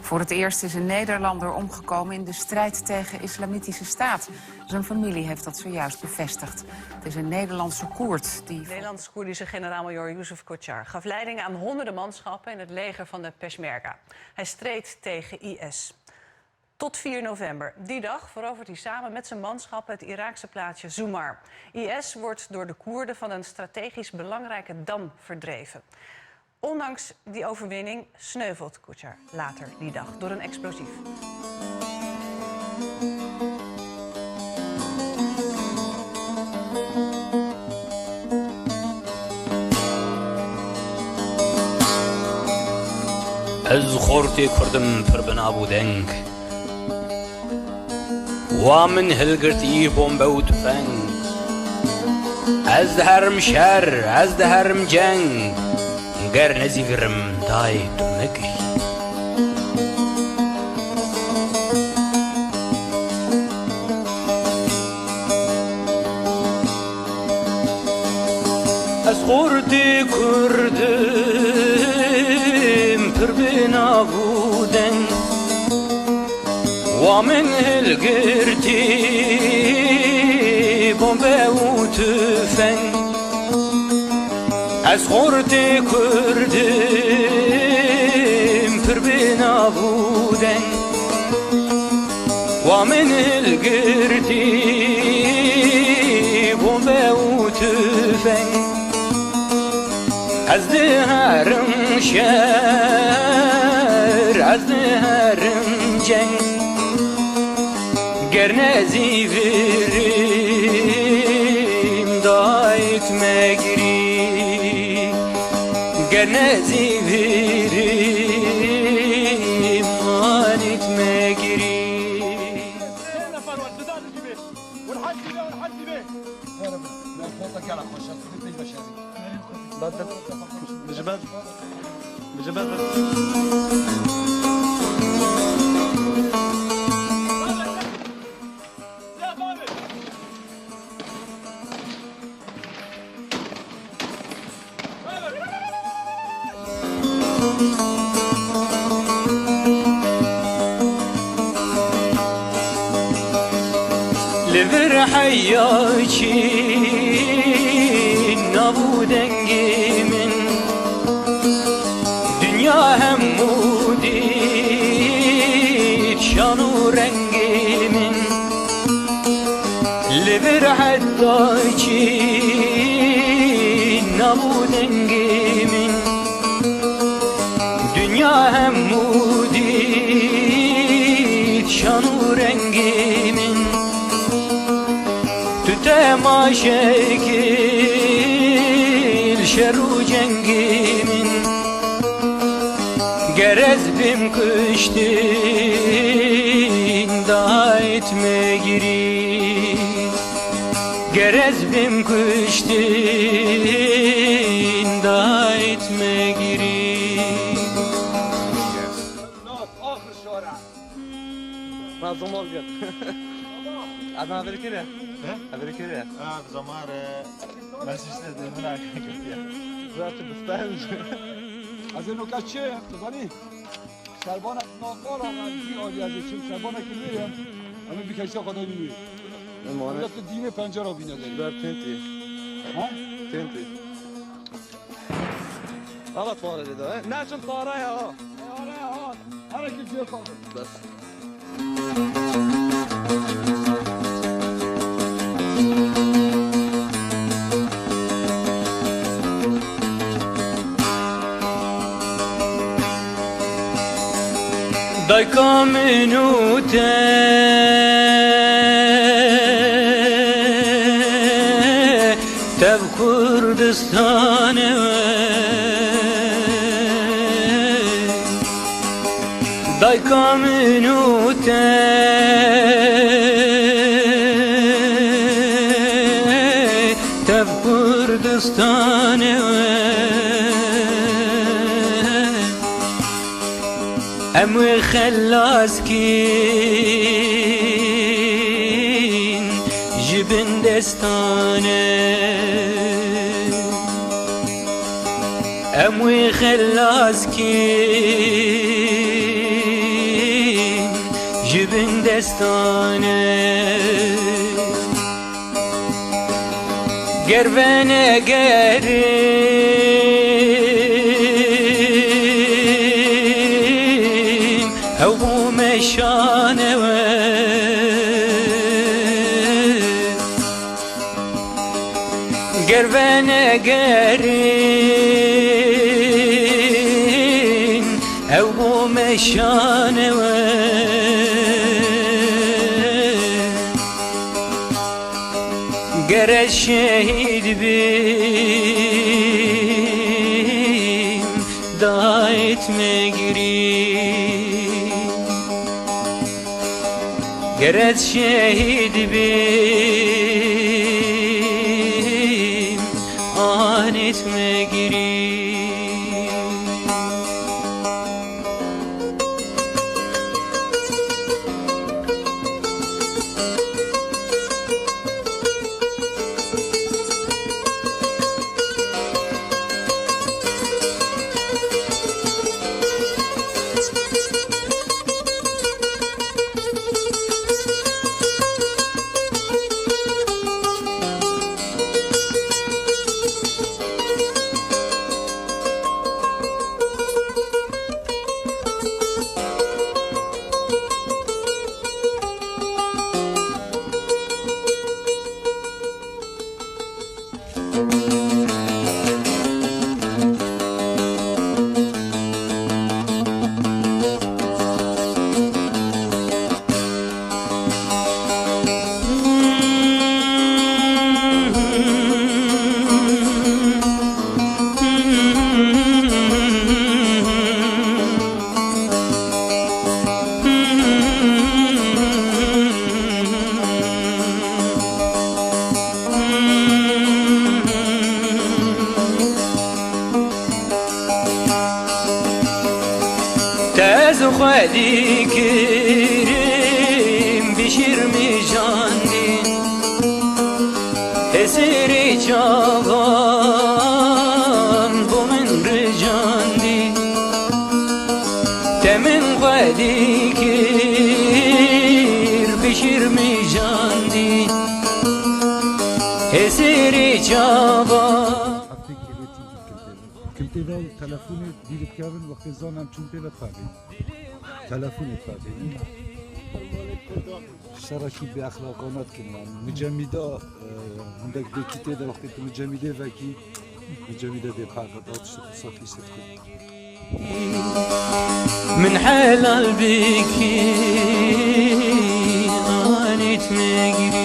Voor het eerst is een Nederlander omgekomen in de strijd tegen Islamitische Staat. Zijn familie heeft dat zojuist bevestigd. Het is een Nederlandse Koerd die... Nederlands-Koerdische generaal-majoor Yusuf Koçar gaf leiding aan honderden manschappen in het leger van de Peshmerga. Hij streed tegen IS. Tot 4 november. Die dag verovert hij samen met zijn manschappen het Iraakse plaatsje Zoumar. IS wordt door de Koerden van een strategisch belangrijke dam verdreven. Ondanks die overwinning sneuvelt Koçar later die dag door een explosief. از خورتی کردم پر بنابودنگ و من هلگرتی بمب و تفنگ از دهرم شر از دهرم جنگ گر نزیگرم دای تو مگری از خورتی کردم پر بنابودنگ و من هلگرتی بمب و تفنگ از خورتی کردم پر بنابودن و من الگردی بمب و تفنگ از دهرم شر از دهرم جنگ گر نزیوریم دایت مگری گر نزیوریم مانیت مگری لبر حياكي نابودنگي من دنيا همودي شانو رنگي من لبر حياكي نابودنگي من دنيا همودي شانو رنگي من تماشاكل شرو جنگي من گرز بم کشتین دایت مگری گرز بم کشتین دایت مگری آخر شارع نظم القط أنا أبركله أبركله زمار مسجد هناك ذات بستانج از اینو کچه بزنی سربان ناقال آمدی آدی از چیم سربان که میرم همین بیکشی خدا میگه المانه تو دین پنجره رو بینه داری در تنتی ها تنتی غلط وارد ده نه چون طاره ها آره ها هر کی جه کن بس دایکا منوته تب کردستانه دایکا منوته تب کردستانه اموی خلاص کین جبن دستانه اموی خلاص کین جبن دستانه گرونه گریم او مشانه و گرونه گریم او مشانه و گر شهید بیم دایت مگریم گر شهید بیم آنت مگریم تاز خودی کریم بشیر می جاندی اسری چاقان بو من رجاندی تمن خودی کر بشیر می جاندی اسری چاقان كنت ذا تلفوني ديرت كابن وقت زانم چون بيبت فابي تلفوني فابي شركي بأخلاقانات كمان مجمدة عندك دي كتير ده وقت مجمدة وكي مجمدة دي بحاجات صوتي ستكون من حلال بكي أنت مجري